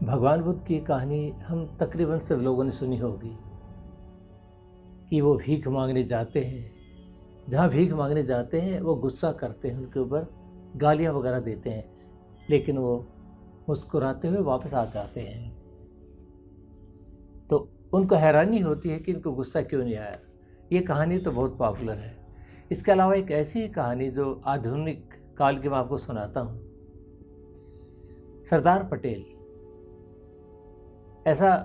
भगवान बुद्ध की कहानी हम तकरीबन सब लोगों ने सुनी होगी कि वो भीख मांगने जाते हैं। जहाँ भीख मांगने जाते हैं वो गुस्सा करते हैं, उनके ऊपर गालियाँ वगैरह देते हैं, लेकिन वो मुस्कुराते हुए वापस आ जाते हैं। तो उनको हैरानी होती है कि इनको गुस्सा क्यों नहीं आया। ये कहानी तो बहुत पॉपुलर है। इसके अलावा एक ऐसी कहानी जो आधुनिक काल की मैं आपको सुनाता हूँ। सरदार पटेल, ऐसा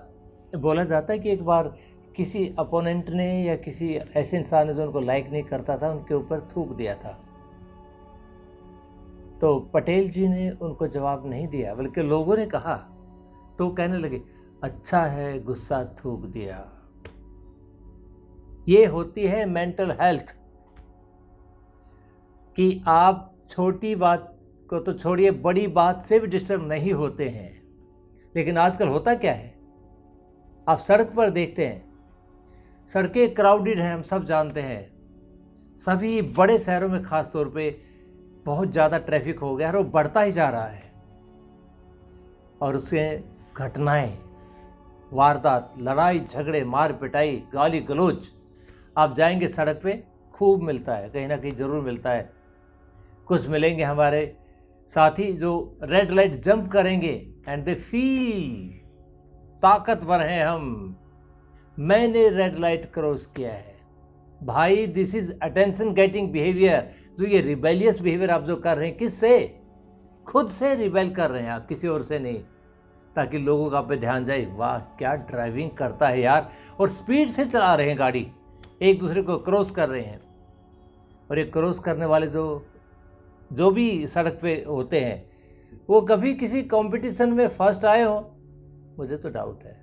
बोला जाता है कि एक बार किसी अपोनेंट ने या किसी ऐसे इंसान ने जो उनको लाइक नहीं करता था, उनके ऊपर थूक दिया था। तो पटेल जी ने उनको जवाब नहीं दिया, बल्कि लोगों ने कहा तो कहने लगे, अच्छा है गुस्सा थूक दिया। ये होती है मेंटल हेल्थ कि आप छोटी बात को तो छोड़िए, बड़ी बात से भी डिस्टर्ब नहीं होते हैं। लेकिन आजकल होता क्या है, आप सड़क पर देखते हैं, सड़कें क्राउडेड हैं, हम सब जानते हैं। सभी बड़े शहरों में खास तौर पे बहुत ज़्यादा ट्रैफिक हो गया है और वो बढ़ता ही जा रहा है। और उससे घटनाएं, वारदात, लड़ाई झगड़े, मार पिटाई, गाली गलौज, आप जाएंगे सड़क पे खूब मिलता है, कहीं ना कहीं ज़रूर मिलता है। कुछ मिलेंगे हमारे साथी जो रेड लाइट जंप करेंगे एंड दे फील ताकतवर हैं हम, मैंने रेड लाइट क्रॉस किया है। भाई, this is attention getting behaviour. जो ये रिबेलियस बिहेवियर आप जो कर रहे हैं, किससे? खुद से रिबेल कर रहे हैं आप, किसी और से नहीं, ताकि लोगों का आप पे ध्यान जाए, वाह क्या ड्राइविंग करता है यार, और स्पीड से चला रहे हैं गाड़ी, एक दूसरे को क्रॉस कर रहे हैं। और ये क्रॉस करने वाले जो भी सड़क पे होते हैं, वो कभी किसी कंपटीशन में फर्स्ट आए हो? मुझे तो डाउट है।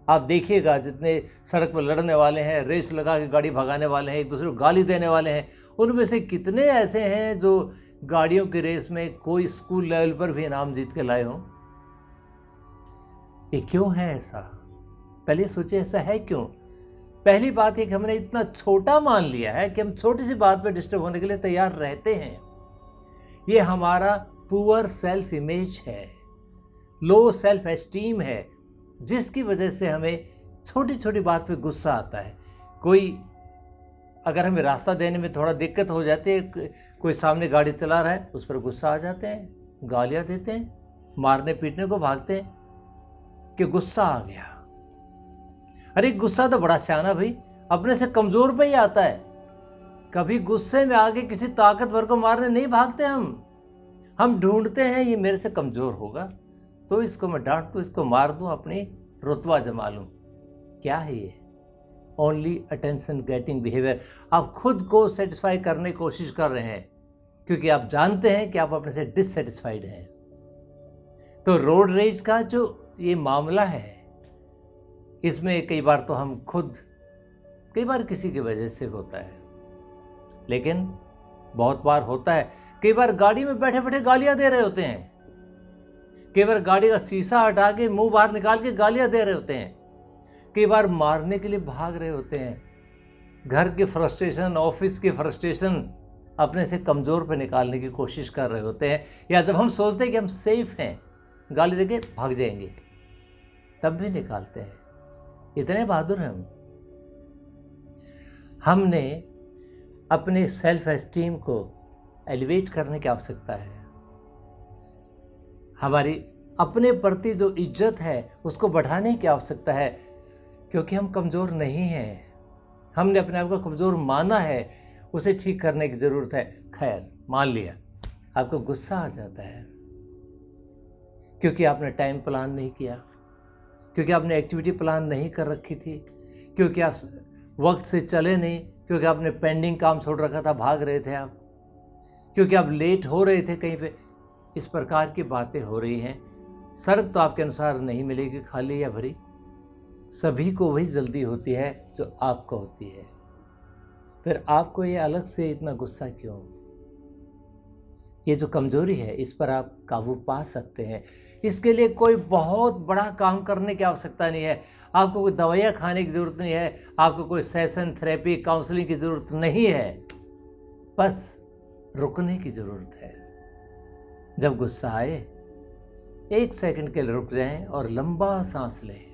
आप देखिएगा, जितने सड़क पर लड़ने वाले हैं, रेस लगा के गाड़ी भगाने वाले हैं, एक दूसरे को गाली देने वाले हैं, उनमें से कितने ऐसे हैं जो गाड़ियों की रेस में कोई स्कूल लेवल पर भी इनाम जीत के लाए हों? ये क्यों है ऐसा? पहले सोचिए, ऐसा है क्यों? पहली बात है कि हमने इतना छोटा मान लिया है कि हम छोटी सी बात पर डिस्टर्ब होने के लिए तैयार रहते हैं। ये हमारा पुअर सेल्फ इमेज है, लो सेल्फ एस्टीम है, जिसकी वजह से हमें छोटी छोटी बात पे गुस्सा आता है। कोई अगर हमें रास्ता देने में थोड़ा दिक्कत हो जाती है, कोई सामने गाड़ी चला रहा है, उस पर गुस्सा आ जाते हैं, गालियां देते हैं, मारने पीटने को भागते हैं कि गुस्सा आ गया। अरे गुस्सा तो बड़ा सियाना भाई, अपने से कमजोर पे ही आता है। कभी गुस्से में आके किसी ताकतवर को मारने नहीं भागते हम ढूंढते हैं ये मेरे से कमजोर होगा तो इसको मैं डांट दूं, इसको मार दूं, अपनी रुतबा जमा लूं। क्या है ये? Only attention getting behaviour. आप खुद को सेटिस्फाई करने की कोशिश कर रहे हैं क्योंकि आप जानते हैं कि आप अपने से डिससेटिस्फाइड हैं। तो रोड रेज का जो ये मामला है, इसमें कई बार तो हम खुद, कई बार किसी की वजह से होता है, लेकिन बहुत बार होता है, कई बार गाड़ी में बैठे बैठे गालियां दे रहे होते हैं, कई बार गाड़ी का शीशा हटा के मुंह बाहर निकाल के गालियां दे रहे होते हैं, कई बार मारने के लिए भाग रहे होते हैं। घर की फ्रस्ट्रेशन, ऑफिस की फ्रस्ट्रेशन अपने से कमज़ोर पे निकालने की कोशिश कर रहे होते हैं, या जब हम सोचते हैं कि हम सेफ हैं, गाली देके भाग जाएंगे, तब भी निकालते हैं। इतने बहादुर हैं हम। हमने अपने सेल्फ एस्टीम को एलिवेट करने की आवश्यकता है। हमारी अपने प्रति जो इज्जत है उसको बढ़ाने की आवश्यकता है, क्योंकि हम कमज़ोर नहीं हैं। हमने अपने आप को कमज़ोर माना है, उसे ठीक करने की ज़रूरत है। खैर, मान लिया आपको गुस्सा आ जाता है क्योंकि आपने टाइम प्लान नहीं किया, क्योंकि आपने एक्टिविटी प्लान नहीं कर रखी थी, क्योंकि आप वक्त से चले नहीं, क्योंकि आपने पेंडिंग काम छोड़ रखा था, भाग रहे थे आप, क्योंकि आप लेट हो रहे थे कहीं पे। इस प्रकार की बातें हो रही हैं। सड़क तो आपके अनुसार नहीं मिलेगी खाली या भरी, सभी को वही जल्दी होती है जो आपको होती है। फिर आपको ये अलग से इतना गुस्सा क्यों? ये जो कमजोरी है, इस पर आप काबू पा सकते हैं। इसके लिए कोई बहुत बड़ा काम करने की आवश्यकता नहीं है। आपको कोई दवाइयाँ खाने की ज़रूरत नहीं है, आपको कोई सेशन, थेरेपी, काउंसलिंग की ज़रूरत नहीं है। बस रुकने की ज़रूरत है। जब गुस्सा आए 1 सेकंड के लिए रुक जाएं और लंबा सांस लें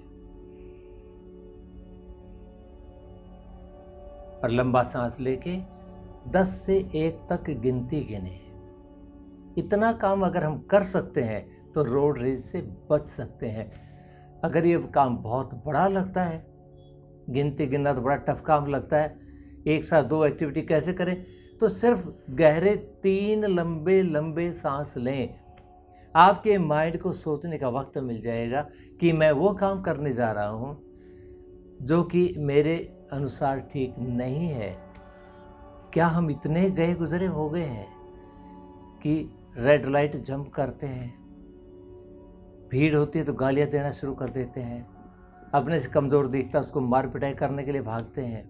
और लंबा सांस लेके 10 से 1 तक गिनती गिने। इतना काम अगर हम कर सकते हैं तो रोड रेज से बच सकते हैं। अगर ये काम बहुत बड़ा लगता है, गिनती गिनना तो बड़ा टफ काम लगता है, एक साथ 2 एक्टिविटी कैसे करें, तो सिर्फ गहरे 3 लंबे लंबे सांस लें। आपके माइंड को सोचने का वक्त मिल जाएगा कि मैं वो काम करने जा रहा हूँ जो कि मेरे अनुसार ठीक नहीं है। क्या हम इतने गए गुजरे हो गए हैं कि रेड लाइट जंप करते हैं, भीड़ होती है तो गालियां देना शुरू कर देते हैं, अपने से कमज़ोर दिखता उसको मार पिटाई करने के लिए भागते हैं।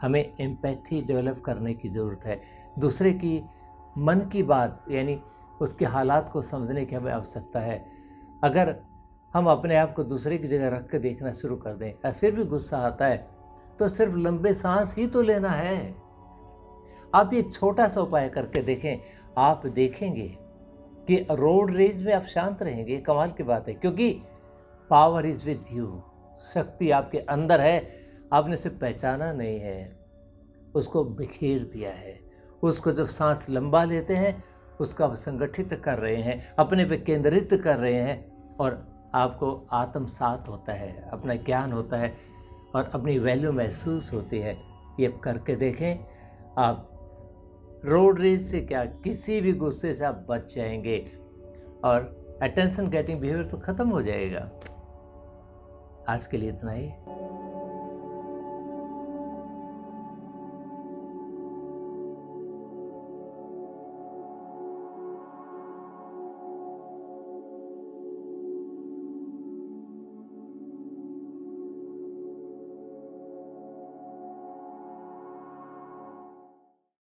हमें एम्पैथी डेवलप करने की ज़रूरत है। दूसरे की मन की बात यानी उसके हालात को समझने की हमें आवश्यकता है। अगर हम अपने आप को दूसरे की जगह रख के देखना शुरू कर दें और फिर भी गुस्सा आता है तो सिर्फ लंबे सांस ही तो लेना है। आप ये छोटा सा उपाय करके देखें, आप देखेंगे कि रोड रेज में आप शांत रहेंगे। कमाल की बात है, क्योंकि पावर इज विद यू, शक्ति आपके अंदर है, आपने उसे पहचाना नहीं है, उसको बिखेर दिया है। उसको जब सांस लंबा लेते हैं उसको आप संगठित कर रहे हैं, अपने पे केंद्रित कर रहे हैं और आपको आत्मसात होता है, अपना ज्ञान होता है और अपनी वैल्यू महसूस होती है। ये करके देखें, आप रोड रेज से क्या किसी भी गुस्से से आप बच जाएंगे और अटेंशन गेटिंग बिहेवियर तो ख़त्म हो जाएगा। आज के लिए इतना ही।